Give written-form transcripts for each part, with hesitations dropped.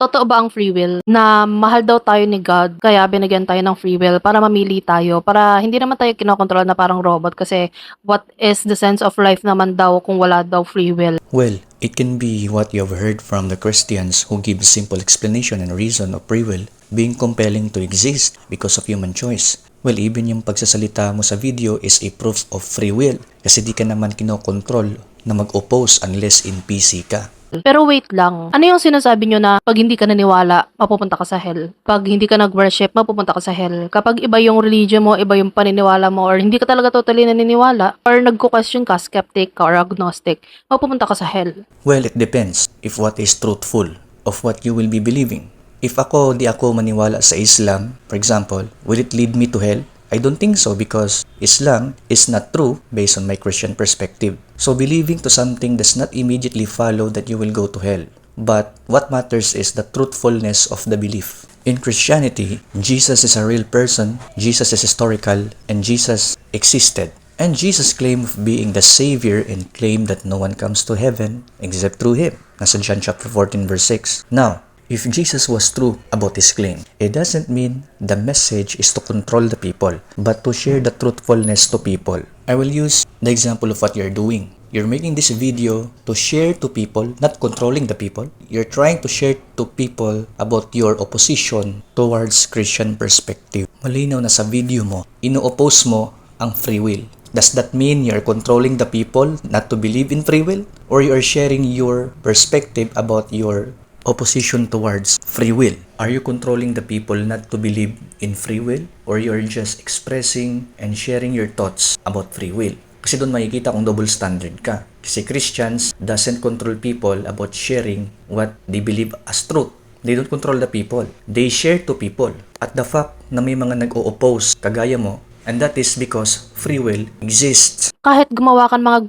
Totoo ba ang free will na mahal daw tayo ni God kaya binigyan tayo ng free will para mamili tayo, para hindi naman tayo kinokontrol na parang robot kasi what is the sense of life naman daw kung wala daw free will? Well, it can be what you have heard from the Christians who give simple explanation and reason of free will being compelling to exist because of human choice. Well, even yung pagsasalita mo sa video is a proof of free will kasi di ka naman kinokontrol na mag-oppose unless in PC ka. Pero wait lang, ano yung sinasabi nyo na pag hindi ka naniwala, mapupunta ka sa hell? Pag hindi ka nag-worship, mapupunta ka sa hell? Kapag iba yung religion mo, iba yung paniniwala mo, or hindi ka talaga totally naniniwala, or nagko-question ka, skeptic ka, or agnostic, mapupunta ka sa hell. Well, it depends if what is truthful of what you will be believing. If di ako maniwala sa Islam, for example, will it lead me to hell? I don't think so because Islam is not true based on my Christian perspective. So believing to something does not immediately follow that you will go to hell. But what matters is the truthfulness of the belief. In Christianity, Jesus is a real person, Jesus is historical, and Jesus existed. And Jesus claimed of being the Savior and claimed that no one comes to heaven except through Him. Nasa John chapter 14 verse 6. Now, if Jesus was true about his claim, it doesn't mean the message is to control the people, but to share the truthfulness to people. I will use the example of what you're doing. You're making this video to share to people, not controlling the people. You're trying to share to people about your opposition towards Christian perspective. Malinaw na sa video mo, ino-oppose mo ang free will. Does that mean you're controlling the people not to believe in free will? Or you're sharing your perspective about your opposition towards free will? Are you controlling the people not to believe in free will? Or you're just expressing and sharing your thoughts about free will? Kasi doon makikita kung double standard ka. Kasi Christians doesn't control people about sharing what they believe as truth. They don't control the people. They share to people. At the fact na may mga nag-o-oppose kagaya mo, and that is because free will exists. Kahit gumawa ka ng mga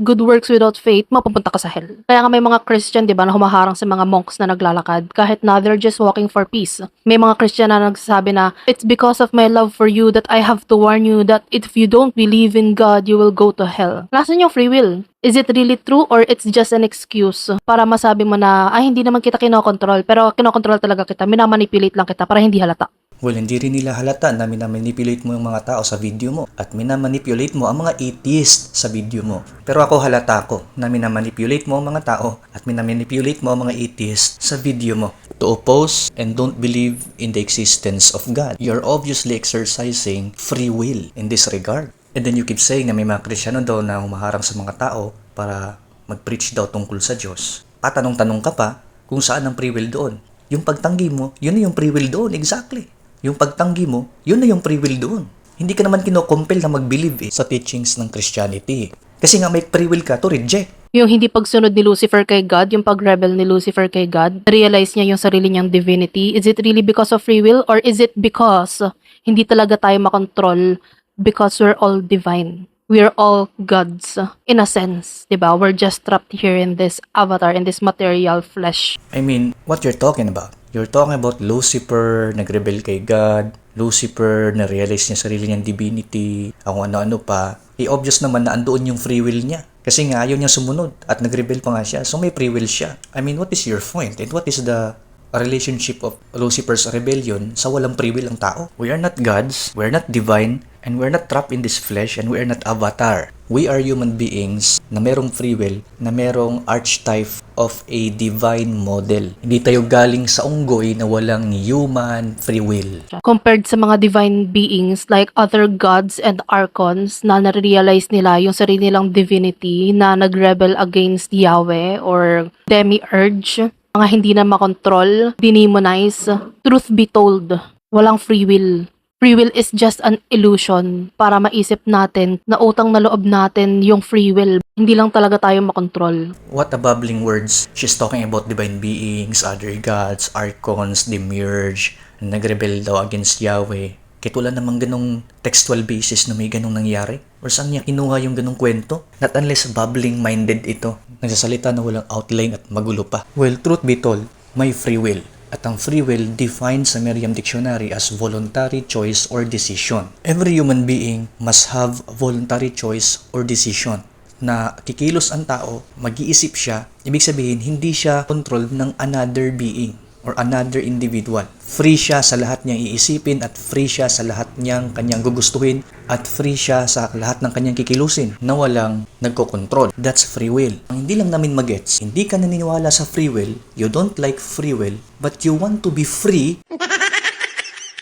good works without faith, mapupunta ka sa hell. Kaya nga may mga Christian, di ba, na humaharang sa mga monks na naglalakad, kahit na they're just walking for peace. May mga Christian na nagsasabi na, it's because of my love for you that I have to warn you that if you don't believe in God, you will go to hell. Nasaan yung free will? Is it really true or it's just an excuse para masabi mo na, ay, hindi naman kita kinokontrol, pero kinokontrol talaga kita, minamanipulate lang kita para hindi halata? Well, hindi rin nila halata na minamanipulate mo yung mga tao sa video mo at minamanipulate mo ang mga atheist sa video mo. Pero ako halata ko na minamanipulate mo ang mga tao at minamanipulate mo ang mga atheist sa video mo to oppose and don't believe in the existence of God. You're obviously exercising free will in this regard. And then you keep saying na may mga Kristiyano daw na humaharang sa mga tao para mag-preach daw tungkol sa Diyos. Patanong-tanong ka pa kung saan ang free will doon. Yung pagtanggi mo, yun na yung free will doon, exactly. Yung pagtanggi mo, yun na yung free will doon. Hindi ka naman kino-compel na mag-believe sa teachings ng Christianity. Kasi nga may free will ka to reject. Yung hindi pagsunod ni Lucifer kay God, yung pag-rebel ni Lucifer kay God, realize niya yung sarili niyang divinity. Is it really because of free will or is it because hindi talaga tayo makontrol because we're all divine? We're all gods in a sense, diba? We're just trapped here in this avatar, in this material flesh. I mean, what you're talking about? You're talking about Lucifer, nag-rebel kay God, Lucifer, na-realize niya sarili niyang divinity, kung ano-ano pa. Obvious naman na andoon yung free will niya. Kasi nga, ayaw niya sumunod at nag-rebel pa nga siya. So may free will siya. I mean, what is your point? And what is the relationship of Lucifer's rebellion sa walang free will ang tao? We are not gods, we're not divine, and we're not trapped in this flesh, and we are not avatar. We are human beings na merong free will, na merong archetype of a divine model. Hindi tayo galing sa unggoy na walang human free will. Compared sa mga divine beings like other gods and archons na narealize nila yung sarili nilang divinity na nag-rebel against Yahweh or demiurge, mga hindi na makontrol, demonize. Truth be told, walang free will. Free will is just an illusion para maisip natin na utang na loob natin yung free will. Hindi lang talaga tayo makontrol. What a bubbling words. She's talking about divine beings, other gods, archons, demiurge, nagrebel daw against Yahweh. Kahit wala namang ganong textual basis na may ganong nangyari. Or saan niya kinuha yung ganong kwento? Not unless bubbling-minded ito. Nagsasalita na walang outline at magulo pa. Well, truth be told, may free will. At ang free will defined sa Merriam Dictionary as voluntary choice or decision. Every human being must have voluntary choice or decision. Na kikilos ang tao, mag-iisip siya, ibig sabihin hindi siya controlled ng another being. or another individual. Free siya sa lahat niyang iisipin at free siya sa lahat niyang kanyang gugustuhin at free siya sa lahat ng kanyang kikilusin na walang nagkokontrol. That's free will. Ang hindi lang namin magets, hindi ka naniniwala sa free will, you don't like free will, but you want to be free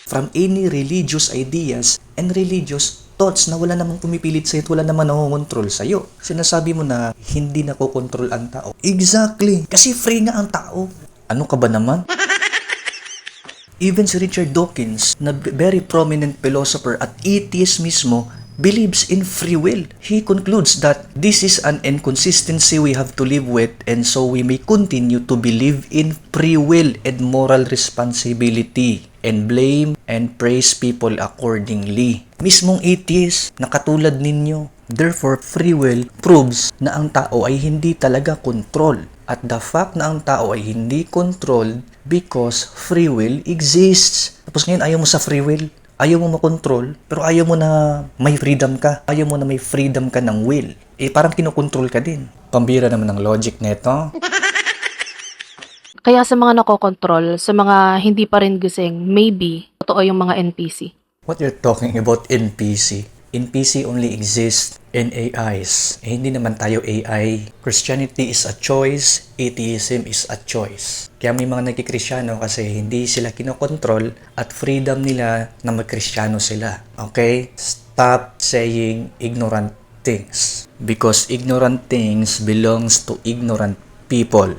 from any religious ideas and religious thoughts na wala namang pumipilit sa'yo at wala namang nakokontrol sa'yo. Sinasabi mo na hindi nakokontrol ang tao. Exactly. Kasi free nga ang tao. Ano ka ba naman? Even si Richard Dawkins, na very prominent philosopher at atheist mismo, believes in free will. He concludes that this is an inconsistency we have to live with, and so we may continue to believe in free will and moral responsibility and blame and praise people accordingly. Mismong atheist na katulad ninyo. Therefore, free will proves na ang tao ay hindi talaga control. At the fact na ang tao ay hindi controlled because free will exists. Tapos ngayon ayaw mo sa free will. Ayaw mo makontrol, pero ayaw mo na may freedom ka. Ayaw mo na may freedom ka ng will. Parang kinokontrol ka din. Pambira naman ng logic neto. Kaya sa mga nakokontrol, sa mga hindi pa rin gising, maybe, totoo yung mga NPC. What you're talking about NPC? NPC only exists in AIs. Hindi naman tayo AI. Christianity is a choice. Atheism is a choice. Kaya may mga nagkikristyano kasi hindi sila kinokontrol at freedom nila na magkristyano sila. Okay? Stop saying ignorant things. Because ignorant things belongs to ignorant people.